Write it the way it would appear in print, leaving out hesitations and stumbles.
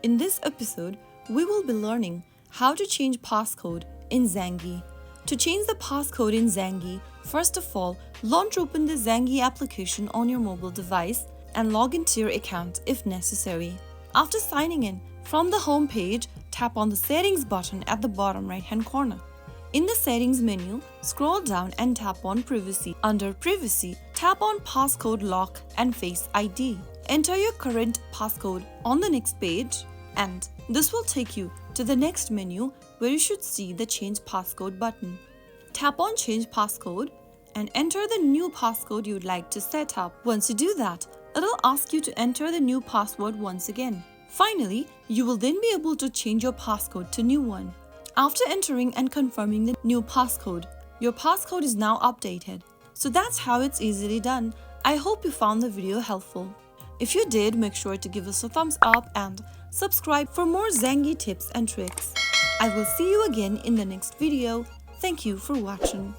In this episode, we will be learning how to change passcode in Zangi. To change the passcode in Zangi, first of all, launch open the Zangi application on your mobile device and log into your account if necessary. After signing in, from the home page, tap on the Settings button at the bottom right-hand corner. In the Settings menu, scroll down and tap on Privacy. Under Privacy, tap on Passcode Lock and Face ID. Enter your current passcode on the next page, and this will take you to the next menu where you should see the Change Passcode button. Tap on Change Passcode and enter the new passcode you'd like to set up. Once you do that, it'll ask you to enter the new password once again. Finally, you will then be able to change your passcode to new one. After entering and confirming the new passcode, your passcode is now updated. So that's how it's easily done. I hope you found the video helpful. If you did, make sure to give us a thumbs up and subscribe for more Zangi tips and tricks. I will see you again in the next video. Thank you for watching.